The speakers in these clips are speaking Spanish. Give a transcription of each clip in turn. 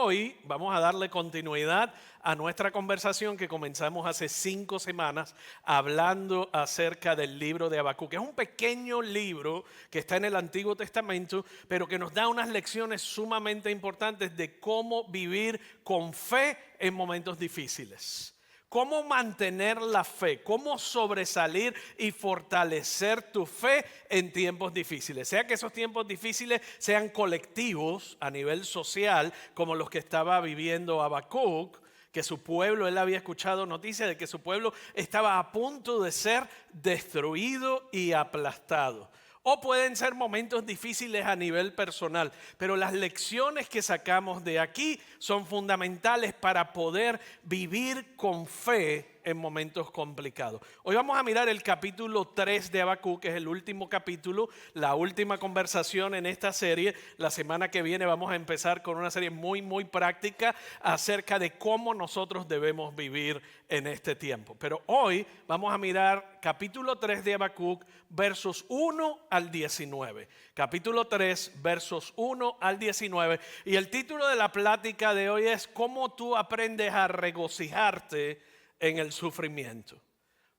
hoy vamos a darle continuidad a nuestra conversación que comenzamos hace 5 semanas hablando acerca del libro de Habacuc. Es un pequeño libro que está en el Antiguo Testamento, pero que nos da unas lecciones sumamente importantes de cómo vivir con fe en momentos difíciles. Cómo mantener la fe, cómo sobresalir y fortalecer tu fe en tiempos difíciles. Sea que esos tiempos difíciles sean colectivos a nivel social, como los que estaba viviendo Habacuc, que su pueblo, él había escuchado noticias de que su pueblo estaba a punto de ser destruido y aplastado. O pueden ser momentos difíciles a nivel personal, pero las lecciones que sacamos de aquí son fundamentales para poder vivir con fe en momentos complicados. Hoy vamos a mirar el capítulo 3 de Habacuc, que es el último capítulo, la última conversación en esta serie. La semana que viene vamos a empezar con una serie muy práctica acerca de cómo nosotros debemos vivir en este tiempo. Pero hoy vamos a mirar capítulo 3 de Habacuc, versos 1 al 19. Capítulo 3, versos 1 al 19. Y el título de la plática de hoy es ¿cómo tú aprendes a regocijarte en el sufrimiento?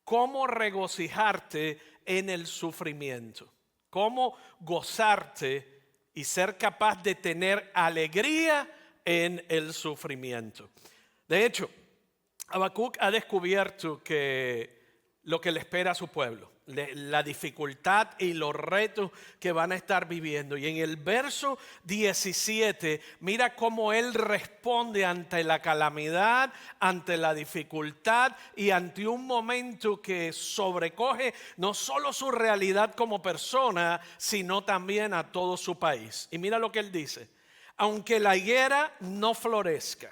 ¿Cómo regocijarte en el sufrimiento? ¿Cómo gozarte y ser capaz de tener alegría en el sufrimiento? De hecho, Habacuc ha descubierto que lo que le espera a su pueblo, la dificultad y los retos que van a estar viviendo. Y en el verso 17, mira cómo él responde ante la calamidad, ante la dificultad y ante un momento que sobrecoge no solo su realidad como persona, sino también a todo su país. Y mira lo que él dice: aunque la higuera no florezca,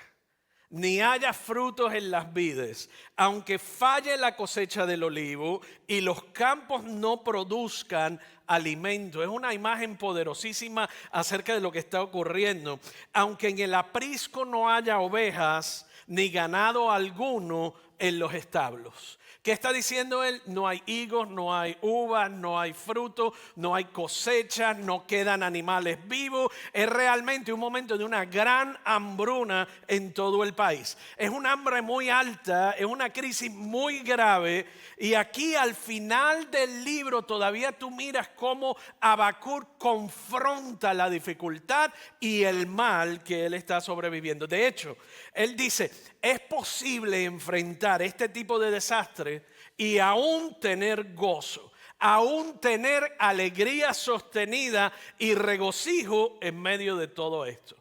ni haya frutos en las vides, aunque falle la cosecha del olivo y los campos no produzcan alimento. Es una imagen poderosísima acerca de lo que está ocurriendo. Aunque en el aprisco no haya ovejas ni ganado alguno en los establos. ¿Qué está diciendo él? No hay higos, no hay uvas, no hay fruto, no hay cosecha, no quedan animales vivos. Es realmente un momento de una gran hambruna en todo el país. Es un hambre muy alta, es una crisis muy grave. Y aquí al final del libro todavía tú miras cómo Habacuc confronta la dificultad y el mal que él está sobreviviendo. De hecho, él dice, es posible enfrentar este tipo de desastre y aún tener gozo, aún tener alegría sostenida y regocijo en medio de todo esto.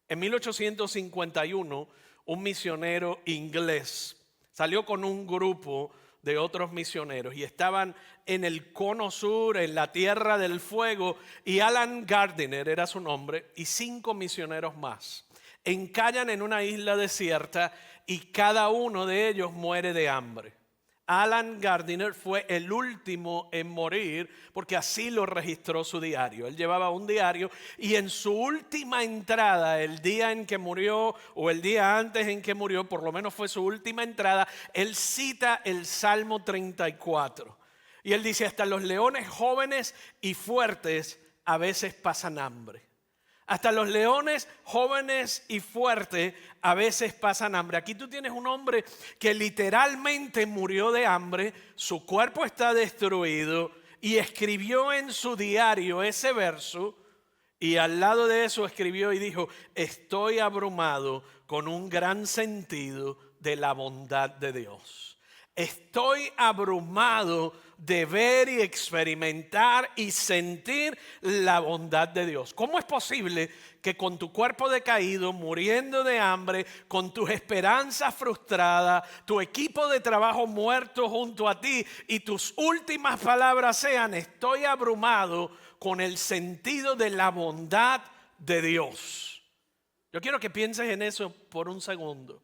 En 1851, un misionero inglés salió con un grupo de otros misioneros y estaban en el cono sur, en la Tierra del Fuego, y Allen Gardiner era su nombre, y 5 misioneros más encallan en una isla desierta y cada uno de ellos muere de hambre. Allen Gardiner fue el último en morir porque así lo registró su diario. Él llevaba un diario y en su última entrada, el día en que murió o el día antes en que murió, por lo menos fue su última entrada, él cita el Salmo 34. Y él dice, hasta los leones jóvenes y fuertes a veces pasan hambre. Hasta los leones jóvenes y fuertes a veces pasan hambre. Aquí tú tienes un hombre que literalmente murió de hambre, su cuerpo está destruido y escribió en su diario ese verso y al lado de eso escribió y dijo, estoy abrumado con un gran sentido de la bondad de Dios. Estoy abrumado de ver y experimentar y sentir la bondad de Dios. ¿Cómo es posible que con tu cuerpo decaído, muriendo de hambre, con tus esperanzas frustradas, tu equipo de trabajo muerto junto a ti y tus últimas palabras sean, estoy abrumado con el sentido de la bondad de Dios? Yo quiero que pienses en eso por un segundo.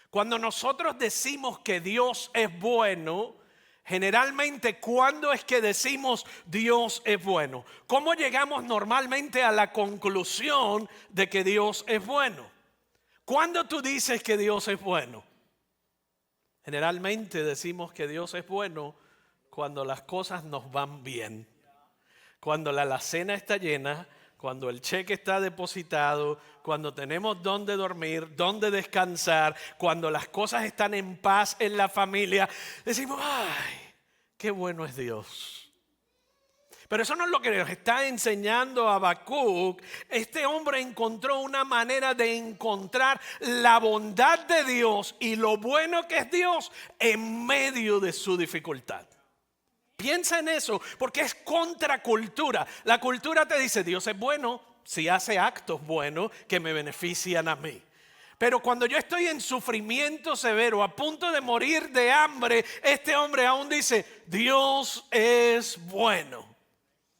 Cuando nosotros decimos que Dios es bueno, generalmente, ¿cuándo es que decimos Dios es bueno? ¿Cómo llegamos normalmente a la conclusión de que Dios es bueno? ¿Cuándo tú dices que Dios es bueno? Generalmente decimos que Dios es bueno cuando las cosas nos van bien. Cuando la alacena está llena, cuando el cheque está depositado, cuando tenemos dónde dormir, dónde descansar, cuando las cosas están en paz en la familia, decimos, ¡ay, qué bueno es Dios! Pero eso no es lo que nos está enseñando Habacuc. Este hombre encontró una manera de encontrar la bondad de Dios y lo bueno que es Dios en medio de su dificultad. Piensa en eso, porque es contracultura. La cultura te dice, Dios es bueno si hace actos buenos que me benefician a mí. Pero cuando yo estoy en sufrimiento severo, a punto de morir de hambre, este hombre aún dice, Dios es bueno.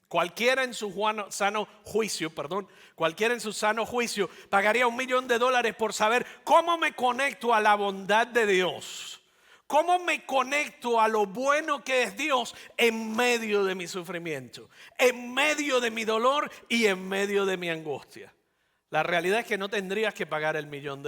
Cualquiera en su sano juicio pagaría $1 millón por saber cómo me conecto a la bondad de Dios. ¿Cómo me conecto a lo bueno que es Dios en medio de mi sufrimiento, en medio de mi dolor y en medio de mi angustia? La realidad es que no tendrías que pagar $1 millón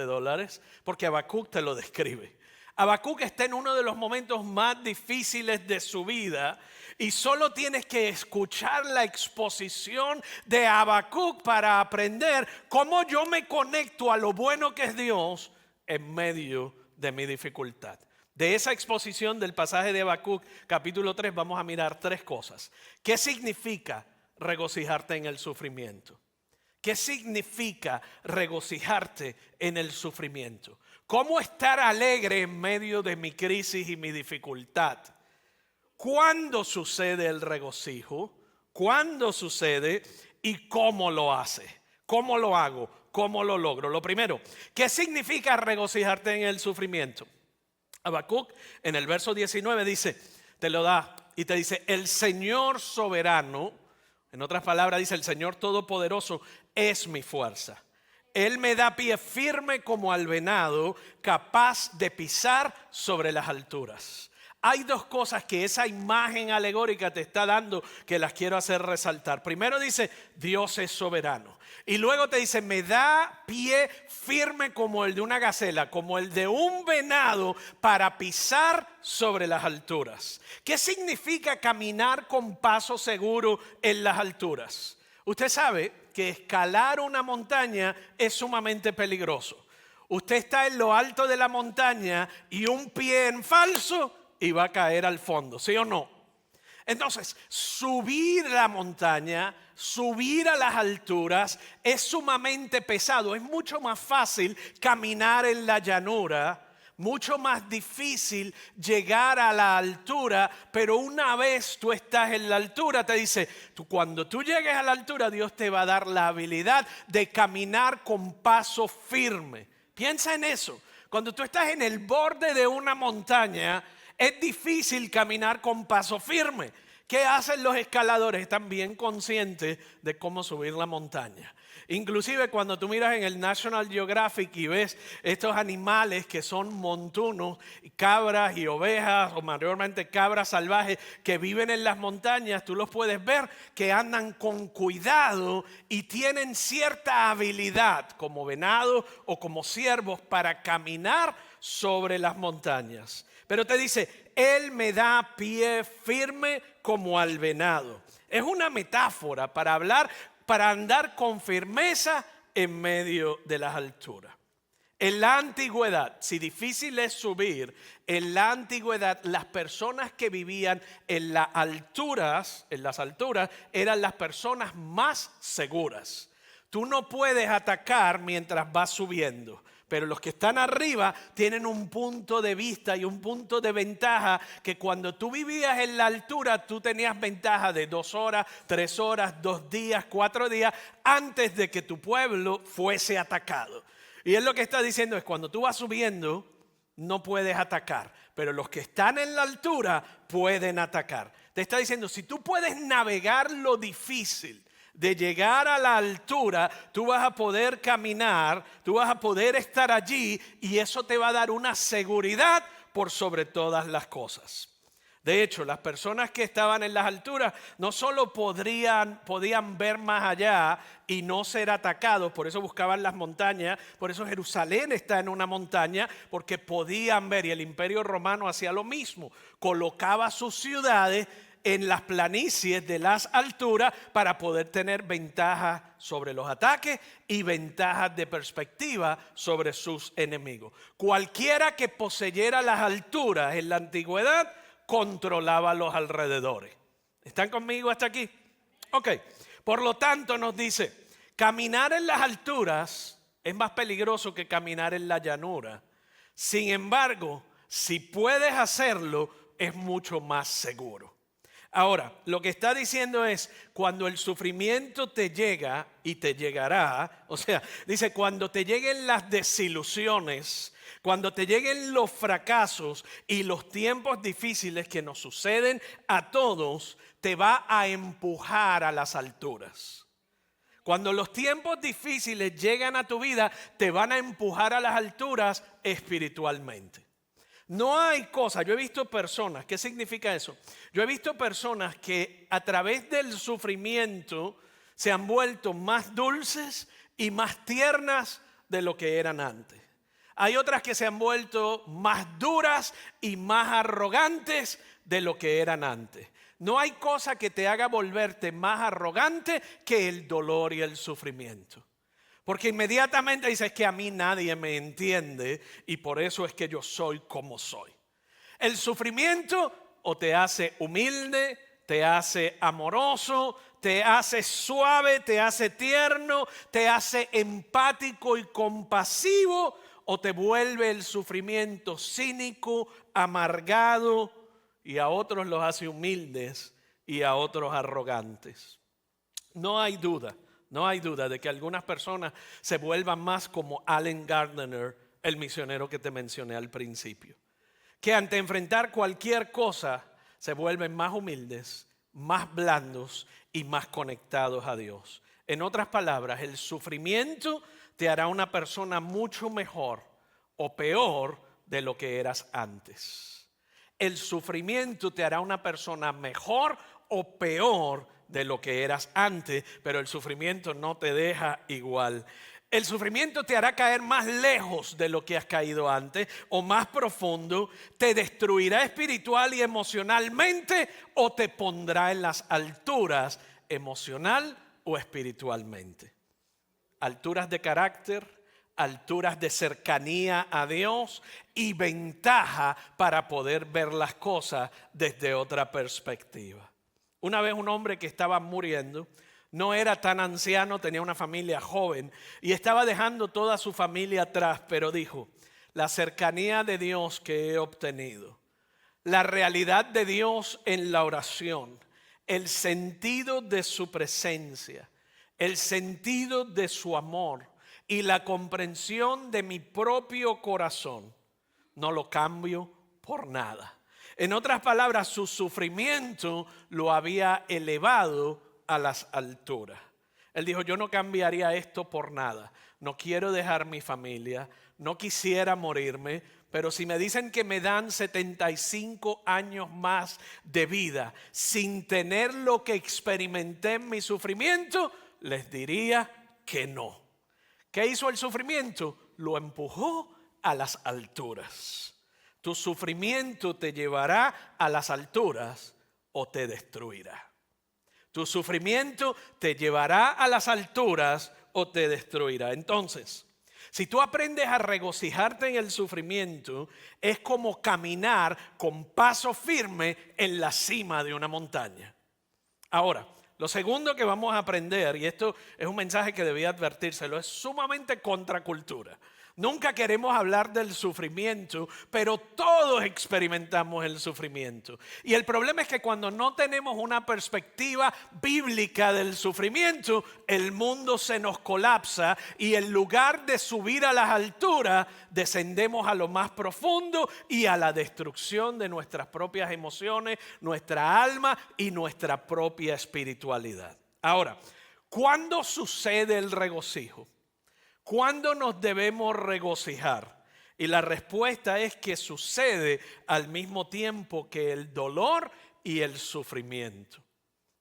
porque Habacuc te lo describe. Habacuc está en uno de los momentos más difíciles de su vida y solo tienes que escuchar la exposición de Habacuc para aprender cómo yo me conecto a lo bueno que es Dios en medio de mi dificultad. De esa exposición del pasaje de Habacuc, capítulo 3, vamos a mirar 3 cosas. ¿Qué significa regocijarte en el sufrimiento? ¿Qué significa regocijarte en el sufrimiento? ¿Cómo estar alegre en medio de mi crisis y mi dificultad? ¿Cuándo sucede el regocijo? ¿Cuándo sucede? ¿Y cómo lo hace? ¿Cómo lo hago? ¿Cómo lo logro? Lo primero, ¿qué significa regocijarte en el sufrimiento? Habacuc en el verso 19 dice, te lo da y te dice, el Señor soberano, en otras palabras dice, el Señor todopoderoso es mi fuerza. Él me da pie firme como al venado, capaz de pisar sobre las alturas. Hay 2 cosas que esa imagen alegórica te está dando que las quiero hacer resaltar. Primero dice, Dios es soberano. Y luego te dice, me da pie firme como el de una gacela, como el de un venado para pisar sobre las alturas. ¿Qué significa caminar con paso seguro en las alturas? Usted sabe que escalar una montaña es sumamente peligroso. Usted está en lo alto de la montaña y un pie en falso y va a caer al fondo, ¿sí o no? Entonces, subir la montaña, subir a las alturas es sumamente pesado. Es mucho más fácil caminar en la llanura, mucho más difícil llegar a la altura, pero una vez tú estás en la altura, te dice, cuando tú llegues a la altura, Dios te va a dar la habilidad de caminar con paso firme. Piensa en eso. Cuando tú estás en el borde de una montaña, es difícil caminar con paso firme. ¿Qué hacen los escaladores? Están bien conscientes de cómo subir la montaña. Inclusive cuando tú miras en el National Geographic y ves estos animales que son montunos, cabras y ovejas, o mayormente cabras salvajes que viven en las montañas, tú los puedes ver que andan con cuidado y tienen cierta habilidad como venados o como ciervos para caminar sobre las montañas. Pero te dice, Él me da pie firme como al venado. Es una metáfora para andar con firmeza en medio de las alturas. En la antigüedad, si difícil es subir, en la antigüedad las personas que vivían en las alturas eran las personas más seguras. Tú no puedes atacar mientras vas subiendo. Pero los que están arriba tienen un punto de vista y un punto de ventaja que cuando tú vivías en la altura, tú tenías ventaja de 2 horas, 3 horas, 2 días, 4 días antes de que tu pueblo fuese atacado. Y él lo que está diciendo es cuando tú vas subiendo, no puedes atacar. Pero los que están en la altura pueden atacar. Te está diciendo, si tú puedes navegar lo difícil de llegar a la altura, tú vas a poder caminar, tú vas a poder estar allí y eso te va a dar una seguridad por sobre todas las cosas. De hecho, las personas que estaban en las alturas no solo podían ver más allá y no ser atacados, por eso buscaban las montañas, por eso Jerusalén está en una montaña, porque podían ver y el Imperio Romano hacía lo mismo, colocaba sus ciudades en las planicies de las alturas para poder tener ventaja sobre los ataques y ventajas de perspectiva sobre sus enemigos. Cualquiera que poseyera las alturas en la antigüedad controlaba los alrededores. ¿Están conmigo hasta aquí? Ok, por lo tanto nos dice, caminar en las alturas es más peligroso que caminar en la llanura. Sin embargo, si puedes hacerlo, es mucho más seguro. Ahora, lo que está diciendo es, cuando el sufrimiento te llega y te llegará, o sea, dice, cuando te lleguen las desilusiones, cuando te lleguen los fracasos y los tiempos difíciles que nos suceden a todos, te va a empujar a las alturas. Cuando los tiempos difíciles llegan a tu vida, te van a empujar a las alturas espiritualmente. No hay cosa, yo he visto personas, ¿qué significa eso? Yo he visto personas que a través del sufrimiento se han vuelto más dulces y más tiernas de lo que eran antes. Hay otras que se han vuelto más duras y más arrogantes de lo que eran antes. No hay cosa que te haga volverte más arrogante que el dolor y el sufrimiento. Porque inmediatamente dices que a mí nadie me entiende y por eso es que yo soy como soy. El sufrimiento o te hace humilde, te hace amoroso, te hace suave, te hace tierno, te hace empático y compasivo, o te vuelve el sufrimiento cínico, amargado, y a otros los hace humildes y a otros arrogantes. No hay duda de que algunas personas se vuelvan más como Allen Gardner, el misionero que te mencioné al principio, que ante enfrentar cualquier cosa se vuelven más humildes, más blandos y más conectados a Dios. En otras palabras, el sufrimiento te hará una persona mucho mejor o peor de lo que eras antes. El sufrimiento te hará una persona mejor o peor de lo que eras antes, pero el sufrimiento no te deja igual. El sufrimiento te hará caer más lejos de lo que has caído antes o más profundo, te destruirá espiritual y emocionalmente o te pondrá en las alturas emocional o espiritualmente. Alturas de carácter, alturas de cercanía a Dios y ventaja para poder ver las cosas desde otra perspectiva. Una vez un hombre que estaba muriendo, no era tan anciano, tenía una familia joven y estaba dejando toda su familia atrás, pero dijo, la cercanía de Dios que he obtenido, la realidad de Dios en la oración, el sentido de su presencia, el sentido de su amor y la comprensión de mi propio corazón, no lo cambio por nada. En otras palabras, su sufrimiento lo había elevado a las alturas. Él dijo, yo no cambiaría esto por nada. No quiero dejar mi familia, no quisiera morirme, pero si me dicen que me dan 75 años más de vida sin tener lo que experimenté en mi sufrimiento, les diría que no. ¿Qué hizo el sufrimiento? Lo empujó a las alturas. Tu sufrimiento te llevará a las alturas o te destruirá. Tu sufrimiento te llevará a las alturas o te destruirá. Entonces, si tú aprendes a regocijarte en el sufrimiento, es como caminar con paso firme en la cima de una montaña. Ahora, lo segundo que vamos a aprender, y esto es un mensaje que debía advertírselo, es sumamente contracultura. Nunca queremos hablar del sufrimiento, pero todos experimentamos el sufrimiento. Y el problema es que cuando no tenemos una perspectiva bíblica del sufrimiento, el mundo se nos colapsa y en lugar de subir a las alturas, descendemos a lo más profundo y a la destrucción de nuestras propias emociones, nuestra alma y nuestra propia espiritualidad. Ahora, ¿cuándo sucede el regocijo? ¿Cuándo nos debemos regocijar? Y la respuesta es que sucede al mismo tiempo que el dolor y el sufrimiento.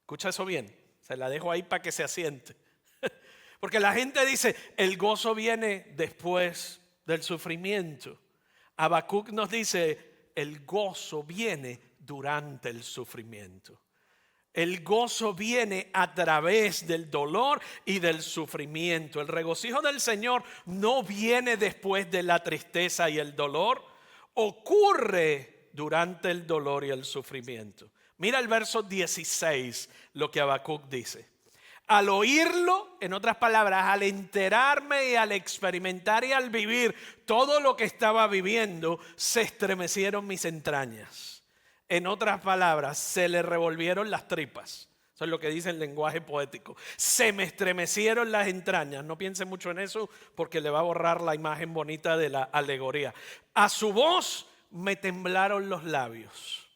Escucha eso bien, se la dejo ahí para que se asiente. Porque la gente dice, el gozo viene después del sufrimiento. Habacuc nos dice, el gozo viene durante el sufrimiento. El gozo viene a través del dolor y del sufrimiento. El regocijo del Señor no viene después de la tristeza y el dolor. Ocurre durante el dolor y el sufrimiento. Mira el verso 16, lo que Habacuc dice. Al oírlo, en otras palabras, al enterarme y al experimentar y al vivir todo lo que estaba viviendo, se estremecieron mis entrañas. En otras palabras, se le revolvieron las tripas. Eso es lo que dice el lenguaje poético. Se me estremecieron las entrañas. No piense mucho en eso porque le va a borrar la imagen bonita de la alegoría. A su voz me temblaron los labios.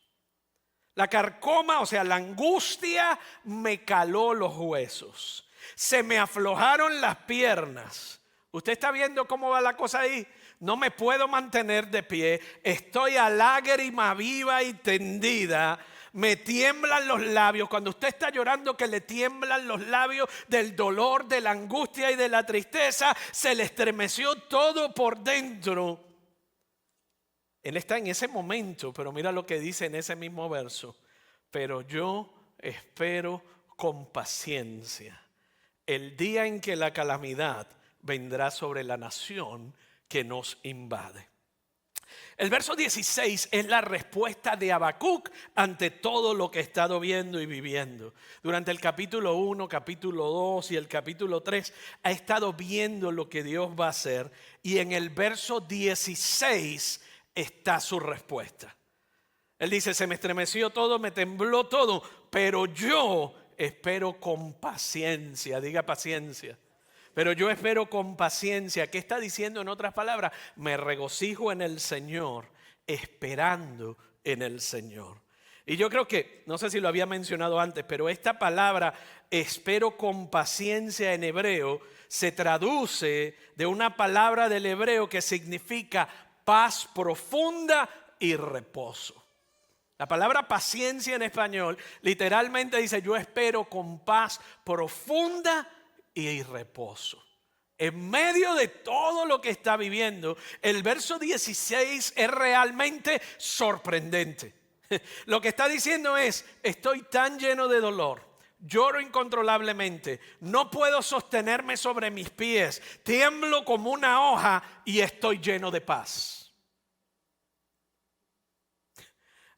La carcoma, o sea, la angustia me caló los huesos. Se me aflojaron las piernas. ¿Usted está viendo cómo va la cosa ahí? No me puedo mantener de pie. Estoy a lágrima viva y tendida. Me tiemblan los labios. Cuando usted está llorando que le tiemblan los labios del dolor, de la angustia y de la tristeza, se le estremeció todo por dentro. Él está en ese momento, pero mira lo que dice en ese mismo verso. Pero yo espero con paciencia el día en que la calamidad vendrá sobre la nación que nos invade. El verso 16 es la respuesta de Habacuc ante todo lo que he estado viendo y viviendo. Durante el capítulo 1, capítulo 2 y el capítulo 3 ha estado viendo lo que Dios va a hacer. Y en el verso 16 está su respuesta. Él dice, se me estremeció todo, me tembló todo, pero yo espero con paciencia. Diga paciencia. Pero yo espero con paciencia. ¿Qué está diciendo en otras palabras? Me regocijo en el Señor, esperando en el Señor. Y yo creo que, no sé si lo había mencionado antes, pero esta palabra, espero con paciencia en hebreo, se traduce de una palabra del hebreo que significa paz profunda y reposo. La palabra paciencia en español literalmente dice, yo espero con paz profunda y reposo. En medio de todo lo que está viviendo, el verso 16 es realmente sorprendente. Lo que está diciendo es, estoy tan lleno de dolor, lloro incontrolablemente, no puedo sostenerme sobre mis pies, tiemblo como una hoja y estoy lleno de paz.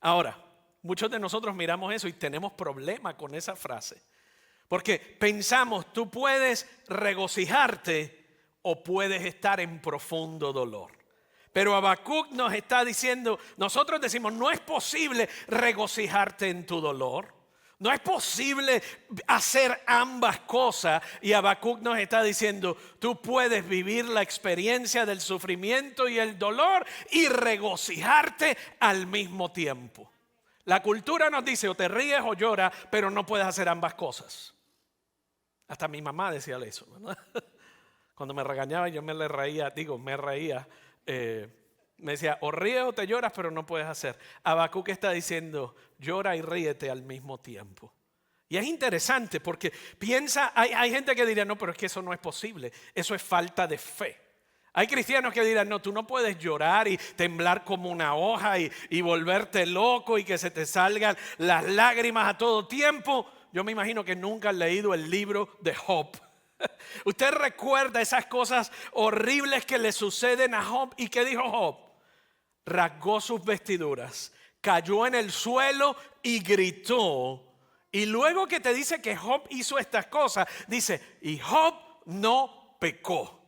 Ahora, muchos de nosotros miramos eso y tenemos problema con esa frase. Porque pensamos, tú puedes regocijarte o puedes estar en profundo dolor. Pero Habacuc nos está diciendo, nosotros decimos, no es posible regocijarte en tu dolor. No es posible hacer ambas cosas. Y Habacuc nos está diciendo, tú puedes vivir la experiencia del sufrimiento y el dolor y regocijarte al mismo tiempo. La cultura nos dice, o te ríes o lloras, pero no puedes hacer ambas cosas. Hasta mi mamá decía eso, ¿verdad? Cuando me regañaba yo me reía, me decía, o ríes o te lloras, pero no puedes hacer. Habacuc está diciendo, llora y ríete al mismo tiempo. Y es interesante porque piensa, hay gente que diría, no, pero es que eso no es posible, eso es falta de fe. Hay cristianos que dirán, no, tú no puedes llorar y temblar como una hoja y volverte loco y que se te salgan las lágrimas a todo tiempo. Yo me imagino que nunca han leído el libro de Job. Usted recuerda esas cosas horribles que le suceden a Job. ¿Y qué dijo Job? Rasgó sus vestiduras, cayó en el suelo y gritó. Y luego que te dice que Job hizo estas cosas, dice, y Job no pecó.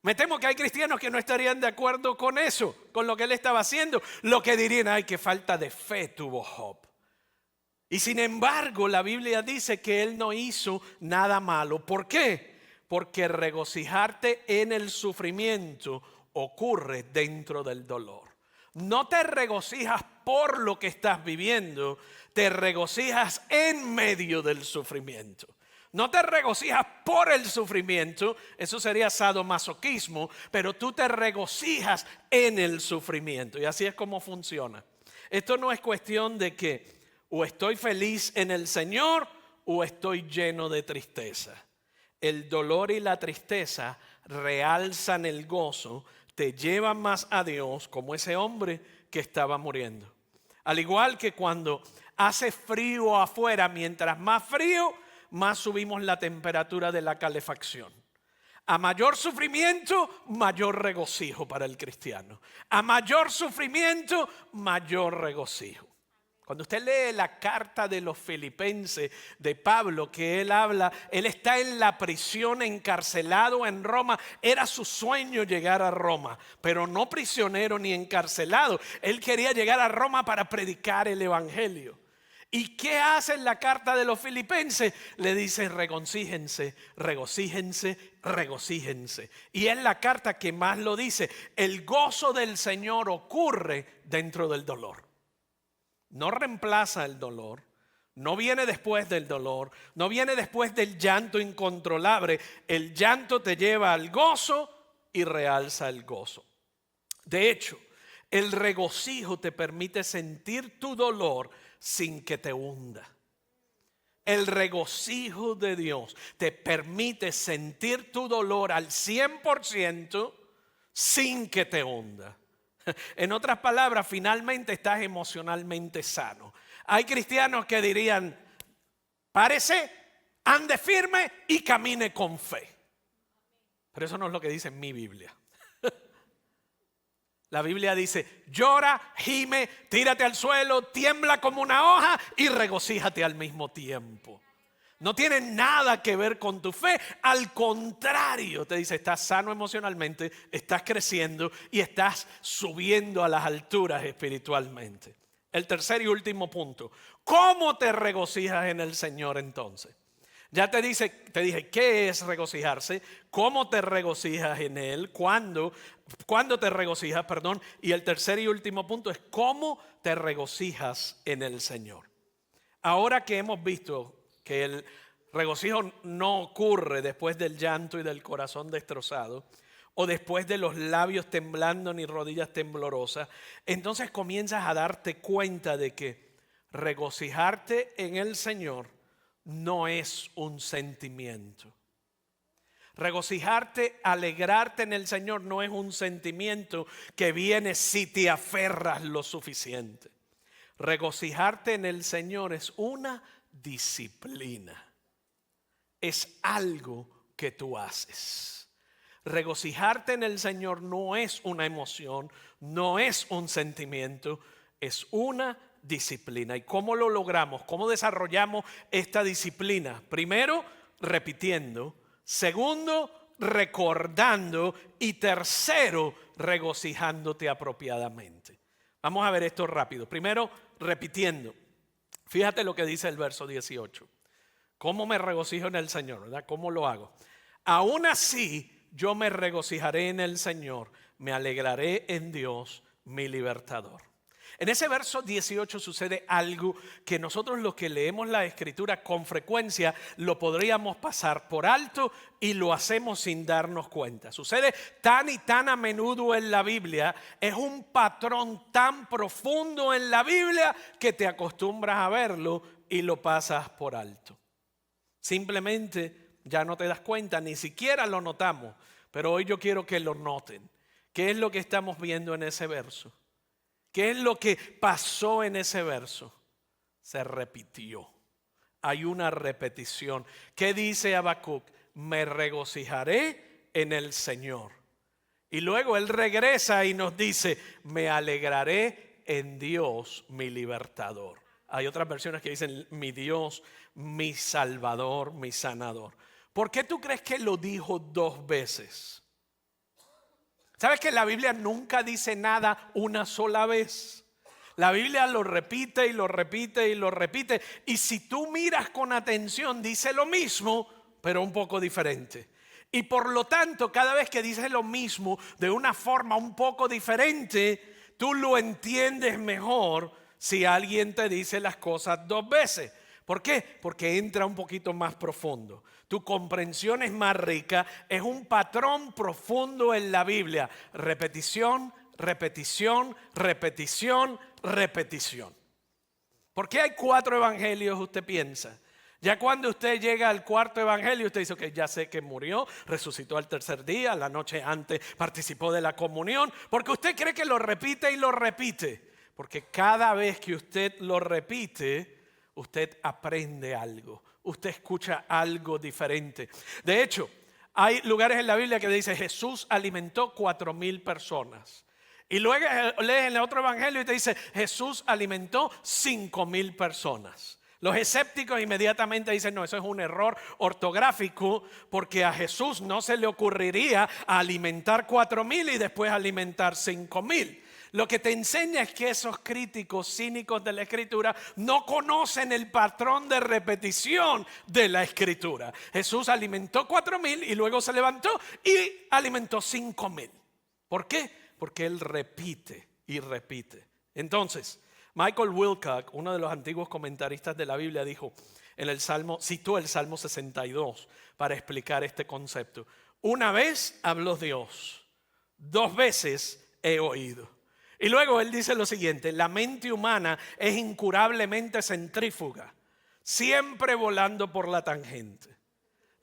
Me temo que hay cristianos que no estarían de acuerdo con eso, con lo que él estaba haciendo. Lo que dirían, ay, qué falta de fe tuvo Job. Y sin embargo, la Biblia dice que él no hizo nada malo. ¿Por qué? Porque regocijarte en el sufrimiento ocurre dentro del dolor. No te regocijas por lo que estás viviendo, te regocijas en medio del sufrimiento. No te regocijas por el sufrimiento, eso sería sadomasoquismo, pero tú te regocijas en el sufrimiento. Y así es como funciona. Esto no es cuestión de que o estoy feliz en el Señor o estoy lleno de tristeza. El dolor y la tristeza realzan el gozo, te llevan más a Dios como ese hombre que estaba muriendo. Al igual que cuando hace frío afuera, mientras más frío, más subimos la temperatura de la calefacción. A mayor sufrimiento, mayor regocijo para el cristiano. A mayor sufrimiento, mayor regocijo. Cuando usted lee la carta de los Filipenses de Pablo, que él habla, él está en la prisión, encarcelado en Roma. Era su sueño llegar a Roma, pero no prisionero ni encarcelado. Él quería llegar a Roma para predicar el evangelio. ¿Y qué hace en la carta de los Filipenses? Le dice regocíjense, regocíjense, regocíjense. Y es la carta que más lo dice. El gozo del Señor ocurre dentro del dolor. No reemplaza el dolor, no viene después del dolor, no viene después del llanto incontrolable. El llanto te lleva al gozo y realza el gozo. De hecho, el regocijo te permite sentir tu dolor sin que te hunda. El regocijo de Dios te permite sentir tu dolor al 100% sin que te hunda. En otras palabras, finalmente estás emocionalmente sano. Hay cristianos que dirían, párese, ande firme y camine con fe. Pero eso no es lo que dice mi Biblia. La Biblia dice, llora, gime, tírate al suelo, tiembla como una hoja y regocíjate al mismo tiempo. No tiene nada que ver con tu fe. Al contrario, te dice, estás sano emocionalmente, estás creciendo y estás subiendo a las alturas espiritualmente. El tercer y último punto, ¿cómo te regocijas en el Señor entonces? Ya te dije, ¿qué es regocijarse? ¿Cómo te regocijas en Él? ¿Cuándo te regocijas? Y el tercer y último punto es, ¿cómo te regocijas en el Señor? Ahora que hemos visto que el regocijo no ocurre después del llanto y del corazón destrozado, o después de los labios temblando ni rodillas temblorosas, entonces comienzas a darte cuenta de que regocijarte en el Señor no es un sentimiento. Regocijarte, alegrarte en el Señor no es un sentimiento que viene si te aferras lo suficiente. Regocijarte en el Señor es una disciplina. Es algo que tú haces. Regocijarte en el Señor no es una emoción, no es un sentimiento, es una disciplina. ¿Y cómo lo logramos? ¿Cómo desarrollamos esta disciplina? Primero, repitiendo. Segundo, recordando. Y tercero, regocijándote apropiadamente. Vamos a ver esto rápido. Primero, repitiendo. Fíjate lo que dice el verso 18. ¿Cómo me regocijo en el Señor? ¿Verdad? ¿Cómo lo hago? Aún así, yo me regocijaré en el Señor, me alegraré en Dios, mi libertador. En ese verso 18 sucede algo que nosotros los que leemos la Escritura con frecuencia lo podríamos pasar por alto y lo hacemos sin darnos cuenta. Sucede tan y tan a menudo en la Biblia, es un patrón tan profundo en la Biblia que te acostumbras a verlo y lo pasas por alto. Simplemente ya no te das cuenta, ni siquiera lo notamos, pero hoy yo quiero que lo noten. ¿Qué es lo que estamos viendo en ese verso? ¿Qué es lo que pasó en ese verso? Se repitió. Hay una repetición. ¿Qué dice Habacuc? Me regocijaré en el Señor. Y luego él regresa y nos dice, me alegraré en Dios, mi libertador. Hay otras versiones que dicen, mi Dios, mi Salvador, mi sanador. ¿Por qué tú crees que lo dijo 2 veces? ¿Sabes que la Biblia nunca dice nada una sola vez? La Biblia lo repite y lo repite y lo repite. Y si tú miras con atención, dice lo mismo, pero un poco diferente. Y por lo tanto, cada vez que dice lo mismo de una forma un poco diferente, tú lo entiendes mejor si alguien te dice las cosas 2 veces. ¿Por qué? Porque entra un poquito más profundo. Tu comprensión es más rica. Es un patrón profundo en la Biblia. Repetición, repetición, repetición, repetición. ¿Por qué hay 4 evangelios, usted piensa? Ya cuando usted llega al 4.º evangelio, usted dice, ya sé que murió, resucitó al 3er día, la noche antes participó de la comunión, porque usted cree que lo repite y lo repite. Porque cada vez que usted lo repite, usted aprende algo. Usted escucha algo diferente. De hecho, hay lugares en la Biblia que dice Jesús alimentó 4,000 personas. Y luego lees en el otro evangelio y te dice Jesús alimentó 5,000 personas. Los escépticos inmediatamente dicen, no, eso es un error ortográfico, porque a Jesús no se le ocurriría alimentar 4,000 y después alimentar 5,000. Lo que te enseña es que esos críticos cínicos de la Escritura no conocen el patrón de repetición de la Escritura. Jesús alimentó 4,000 y luego se levantó y alimentó 5,000. ¿Por qué? Porque Él repite y repite. Entonces, Michael Wilcock, uno de los antiguos comentaristas de la Biblia, dijo en el Salmo, citó el Salmo 62 para explicar este concepto. Una vez habló Dios, 2 veces he oído. Y luego él dice lo siguiente: la mente humana es incurablemente centrífuga, siempre volando por la tangente.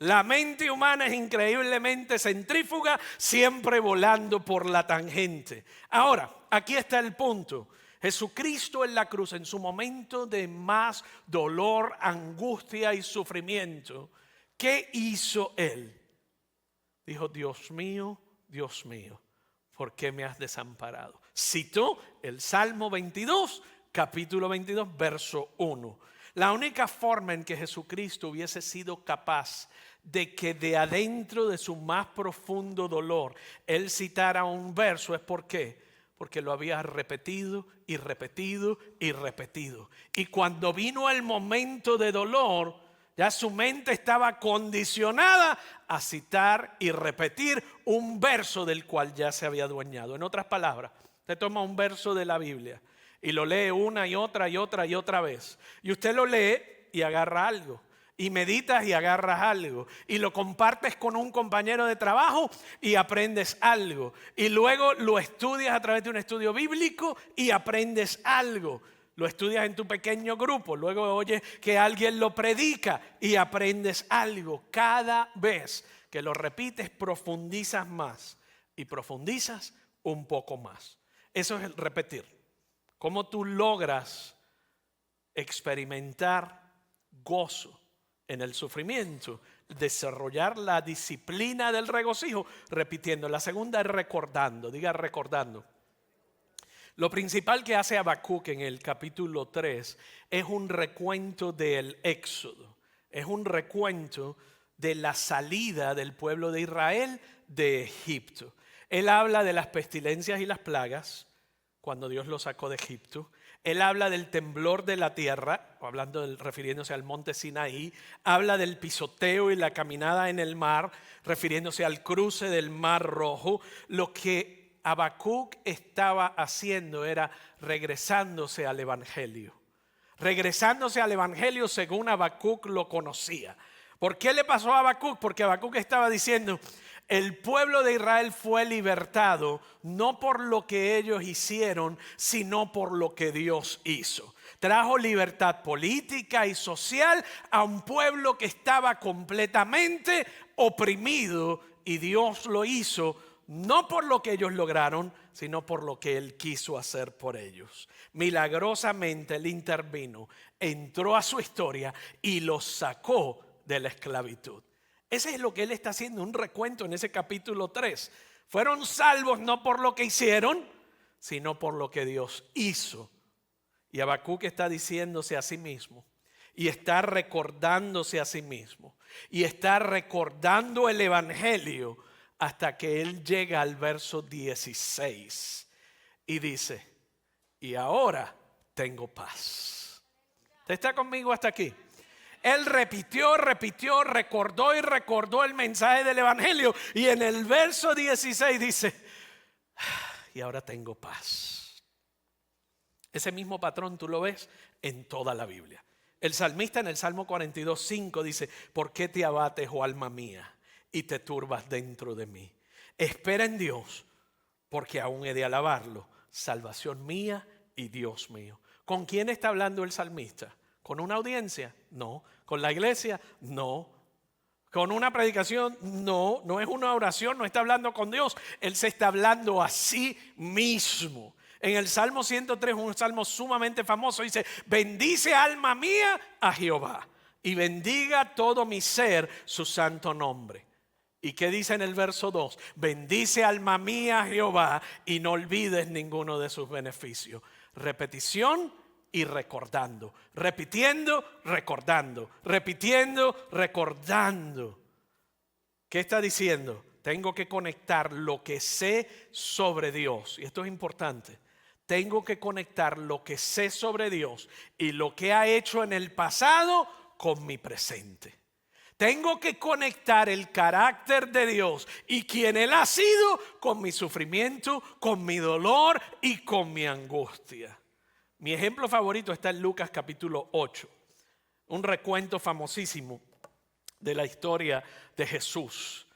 La mente humana es increíblemente centrífuga, siempre volando por la tangente. Ahora, aquí está el punto. Jesucristo en la cruz, en su momento de más dolor, angustia y sufrimiento, ¿qué hizo Él? Dijo, Dios mío, ¿por qué me has desamparado? Citó el Salmo 22, capítulo 22, verso 1. La única forma en que Jesucristo hubiese sido capaz de que de adentro de su más profundo dolor Él citara un verso es ¿por qué? Porque lo había repetido y repetido y repetido. Y cuando vino el momento de dolor, ya su mente estaba condicionada a citar y repetir un verso del cual ya se había adueñado. En otras palabras, usted toma un verso de la Biblia y lo lee una y otra y otra y otra vez. Y usted lo lee y agarra algo. Y meditas y agarras algo. Y lo compartes con un compañero de trabajo y aprendes algo. Y luego lo estudias a través de un estudio bíblico y aprendes algo. Lo estudias en tu pequeño grupo. Luego oyes que alguien lo predica y aprendes algo. Cada vez que lo repites profundizas más. Y profundizas un poco más. Eso es el repetir. ¿Cómo tú logras experimentar gozo en el sufrimiento? Desarrollar la disciplina del regocijo repitiendo. La segunda es recordando. Diga recordando. Lo principal que hace Habacuc en el capítulo 3 es un recuento del éxodo. Es un recuento de la salida del pueblo de Israel de Egipto. Él habla de las pestilencias y las plagas cuando Dios los sacó de Egipto. Él habla del temblor de la tierra, refiriéndose al monte Sinaí. Habla del pisoteo y la caminada en el mar, refiriéndose al cruce del mar Rojo. Lo que Habacuc estaba haciendo era regresándose al evangelio. Regresándose al evangelio según Habacuc lo conocía. ¿Por qué le pasó a Habacuc? Porque Habacuc estaba diciendo, el pueblo de Israel fue libertado no por lo que ellos hicieron, sino por lo que Dios hizo. Trajo libertad política y social a un pueblo que estaba completamente oprimido, y Dios lo hizo no por lo que ellos lograron, sino por lo que Él quiso hacer por ellos. Milagrosamente Él intervino, entró a su historia y los sacó de la esclavitud. Ese es lo que Él está haciendo, un recuento en ese capítulo 3. Fueron salvos no por lo que hicieron, sino por lo que Dios hizo. Y Habacuc está diciéndose a sí mismo, y está recordándose a sí mismo, y está recordando el evangelio, hasta que él llega al verso 16 y dice, y ahora tengo paz. ¿Usted está conmigo hasta aquí? Él repitió, recordó y recordó el mensaje del evangelio, y en el verso 16 dice, y ahora tengo paz. Ese mismo patrón tú lo ves en toda la Biblia. El salmista en el Salmo 42:5 dice, ¿por qué te abates, oh alma mía, y te turbas dentro de mí? Espera en Dios, porque aún he de alabarlo, salvación mía y Dios mío. ¿Con quién está hablando el salmista? ¿Con una audiencia? No. ¿Con la iglesia? No. ¿Con una predicación? No. No es una oración, no está hablando con Dios. Él se está hablando a sí mismo. En el Salmo 103, un salmo sumamente famoso, dice: bendice alma mía a Jehová y bendiga todo mi ser su santo nombre. ¿Y qué dice en el verso 2? Bendice alma mía a Jehová y no olvides ninguno de sus beneficios. Repetición y recordando. Repitiendo, recordando. Repitiendo, recordando. ¿Qué está diciendo? Tengo que conectar lo que sé sobre Dios. Y esto es importante. Tengo que conectar lo que sé sobre Dios y lo que ha hecho en el pasado con mi presente. Tengo que conectar el carácter de Dios y quién Él ha sido con mi sufrimiento, con mi dolor y con mi angustia. Mi ejemplo favorito está en Lucas capítulo 8. Un recuento famosísimo de la historia de Jesús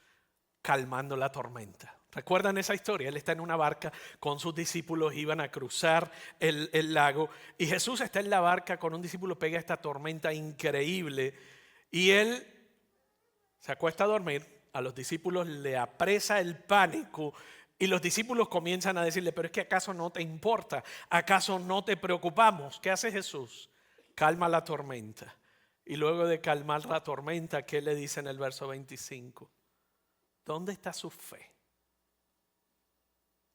calmando la tormenta. ¿Recuerdan esa historia? Él está en una barca con sus discípulos, iban a cruzar el lago y Jesús está en la barca con un discípulo, pega esta tormenta increíble y él se acuesta a dormir, a los discípulos le apresa el pánico y los discípulos comienzan a decirle: pero es que ¿acaso no te importa? ¿Acaso no te preocupamos? ¿Qué hace Jesús? Calma la tormenta. Y luego de calmar la tormenta, ¿qué le dice en el verso 25? ¿Dónde está su fe?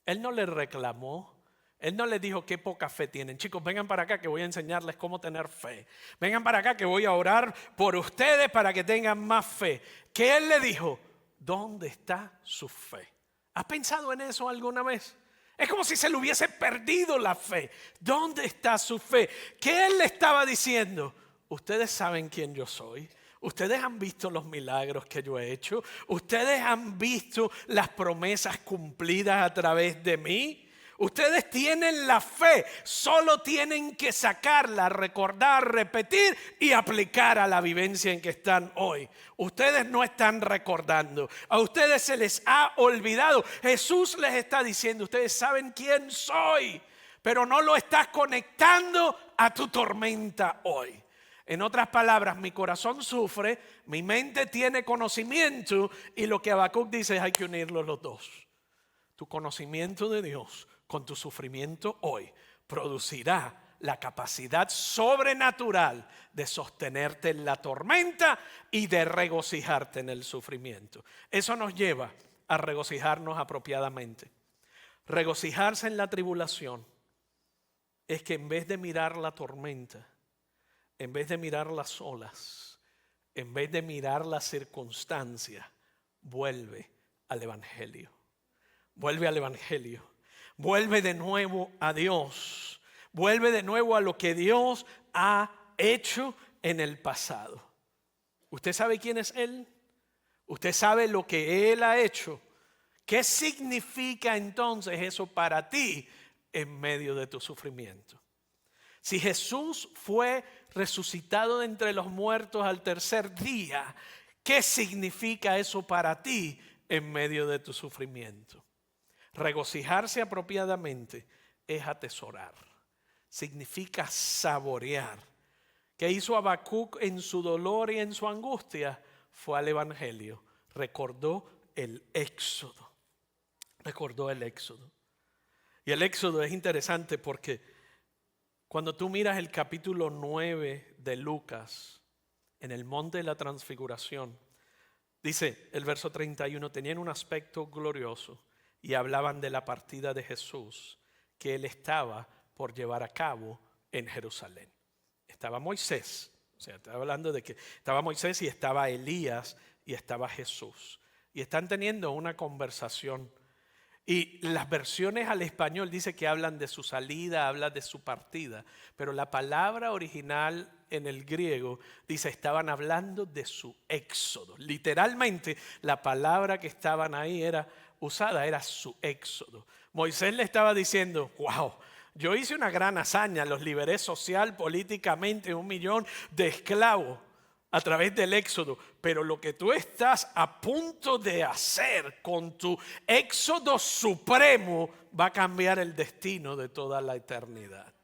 Él no le reclamó. Él no les dijo: qué poca fe tienen. Chicos, vengan para acá que voy a enseñarles cómo tener fe. Vengan para acá que voy a orar por ustedes para que tengan más fe. ¿Qué él le dijo? ¿Dónde está su fe? ¿Has pensado en eso alguna vez? Es como si se le hubiese perdido la fe. ¿Dónde está su fe? ¿Qué él le estaba diciendo? Ustedes saben quién yo soy. Ustedes han visto los milagros que yo he hecho. Ustedes han visto las promesas cumplidas a través de mí. Ustedes tienen la fe, solo tienen que sacarla, recordar, repetir y aplicar a la vivencia en que están hoy. Ustedes no están recordando, a ustedes se les ha olvidado. Jesús les está diciendo: ustedes saben quién soy, pero no lo estás conectando a tu tormenta hoy. En otras palabras, mi corazón sufre, mi mente tiene conocimiento y lo que Habacuc dice es: hay que unirlos los dos. Tu conocimiento de Dios con tu sufrimiento hoy producirá la capacidad sobrenatural de sostenerte en la tormenta y de regocijarte en el sufrimiento. Eso nos lleva a regocijarnos apropiadamente. Regocijarse en la tribulación es que en vez de mirar la tormenta, en vez de mirar las olas, en vez de mirar la circunstancia, vuelve al Evangelio. Vuelve al Evangelio. Vuelve de nuevo a Dios. Vuelve de nuevo a lo que Dios ha hecho en el pasado. ¿Usted sabe quién es Él? ¿Usted sabe lo que Él ha hecho? ¿Qué significa entonces eso para ti en medio de tu sufrimiento? Si Jesús fue resucitado de entre los muertos al tercer día, ¿qué significa eso para ti en medio de tu sufrimiento? Regocijarse apropiadamente es atesorar, significa saborear. ¿Qué hizo Habacuc en su dolor y en su angustia? Fue al Evangelio, recordó el Éxodo, recordó el Éxodo. Y el Éxodo es interesante porque cuando tú miras el capítulo 9 de Lucas, en el monte de la transfiguración, dice el verso 31, tenían un aspecto glorioso y hablaban de la partida de Jesús que él estaba por llevar a cabo en Jerusalén. Estaba Moisés, o sea, estaba hablando de que estaba Moisés y estaba Elías y estaba Jesús. Y están teniendo una conversación. Y las versiones al español dice que hablan de su salida, hablan de su partida. Pero la palabra original en el griego dice estaban hablando de su éxodo. Literalmente la palabra que estaban ahí usada era su éxodo. Moisés le estaba diciendo: wow, yo hice una gran hazaña, los liberé social, políticamente, 1 millón de esclavos a través del éxodo, pero lo que tú estás a punto de hacer con tu éxodo supremo va a cambiar el destino de toda la eternidad.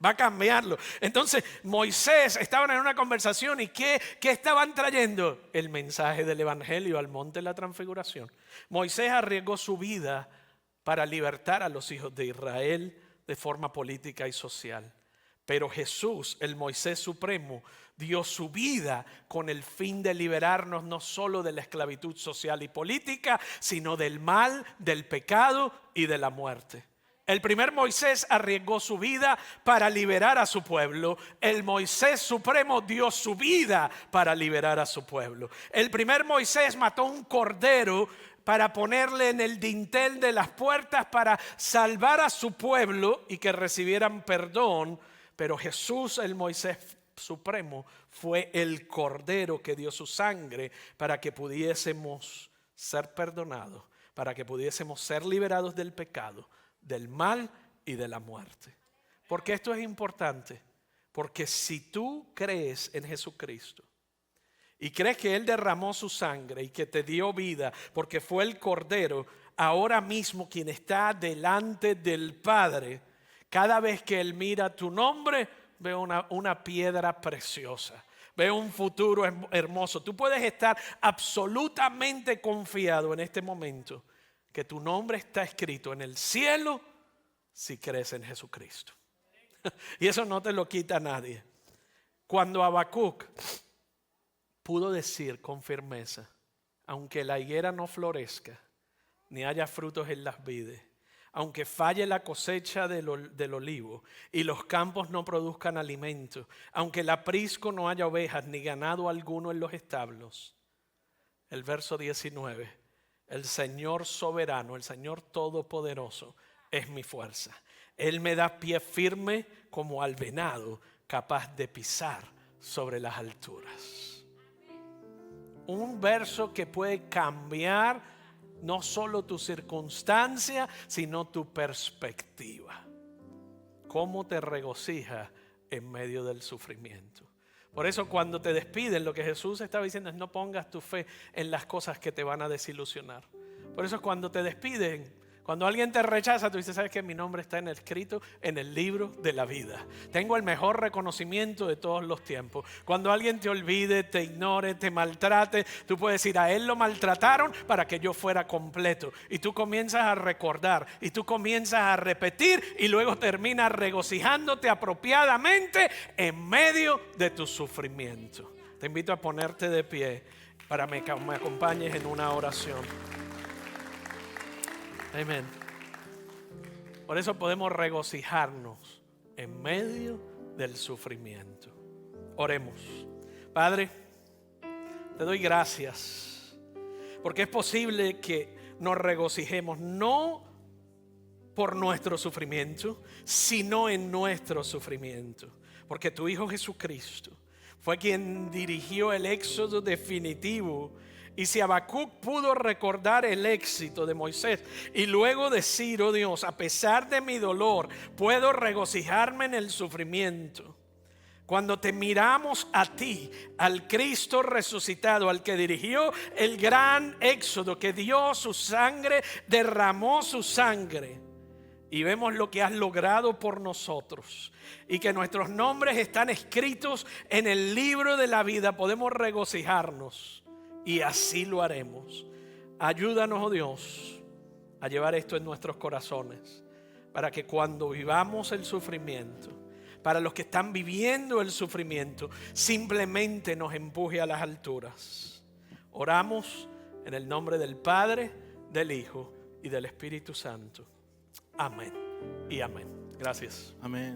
Va a cambiarlo. Entonces Moisés estaban en una conversación y ¿qué estaban trayendo? El mensaje del Evangelio al monte de la transfiguración. Moisés arriesgó su vida para libertar a los hijos de Israel de forma política y social. Pero Jesús, el Moisés supremo, dio su vida con el fin de liberarnos no solo de la esclavitud social y política, sino del mal, del pecado y de la muerte. El primer Moisés arriesgó su vida para liberar a su pueblo. El Moisés supremo dio su vida para liberar a su pueblo. El primer Moisés mató un cordero para ponerle en el dintel de las puertas para salvar a su pueblo y que recibieran perdón. Pero Jesús, el Moisés supremo, fue el cordero que dio su sangre para que pudiésemos ser perdonados, para que pudiésemos ser liberados del pecado, del mal y de la muerte. Porque esto es importante, porque si tú crees en Jesucristo y crees que Él derramó su sangre y que te dio vida porque fue el cordero, ahora mismo quien está delante del Padre, cada vez que Él mira tu nombre, ve una piedra preciosa, ve un futuro hermoso. Tú puedes estar absolutamente confiado en este momento que tu nombre está escrito en el cielo si crees en Jesucristo. Y eso no te lo quita nadie. Cuando Habacuc pudo decir con firmeza, aunque la higuera no florezca, ni haya frutos en las vides, aunque falle la cosecha del olivo y los campos no produzcan alimento, aunque el aprisco no haya ovejas ni ganado alguno en los establos. El verso 19, el Señor soberano, el Señor todopoderoso es mi fuerza. Él me da pie firme como al venado, capaz de pisar sobre las alturas. Un verso que puede cambiar no solo tu circunstancia, sino tu perspectiva. ¿Cómo te regocijas en medio del sufrimiento? Por eso cuando te despiden, lo que Jesús estaba diciendo es no pongas tu fe en las cosas que te van a desilusionar. Por eso cuando te despiden, cuando alguien te rechaza, tú dices, ¿sabes qué? Mi nombre está escrito en el libro de la vida. Tengo el mejor reconocimiento de todos los tiempos. Cuando alguien te olvide, te ignore, te maltrate, tú puedes decir, a él lo maltrataron para que yo fuera completo. Y tú comienzas a recordar, y tú comienzas a repetir, y luego terminas regocijándote apropiadamente en medio de tu sufrimiento. Te invito a ponerte de pie para que me acompañes en una oración. Amén. Por eso podemos regocijarnos en medio del sufrimiento. Oremos. Padre, te doy gracias porque es posible que nos regocijemos no por nuestro sufrimiento, sino en nuestro sufrimiento. Porque tu Hijo Jesucristo fue quien dirigió el éxodo definitivo. Y si Habacuc pudo recordar el éxito de Moisés y luego decir, oh Dios, a pesar de mi dolor, puedo regocijarme en el sufrimiento. Cuando te miramos a ti, al Cristo resucitado, al que dirigió el gran éxodo, que dio su sangre, derramó su sangre, y vemos lo que has logrado por nosotros y que nuestros nombres están escritos en el libro de la vida, podemos regocijarnos. Y así lo haremos. Ayúdanos, oh Dios, a llevar esto en nuestros corazones, para que cuando vivamos el sufrimiento, para los que están viviendo el sufrimiento, simplemente nos empuje a las alturas. Oramos en el nombre del Padre, del Hijo y del Espíritu Santo. Amén y amén. Gracias. Amén.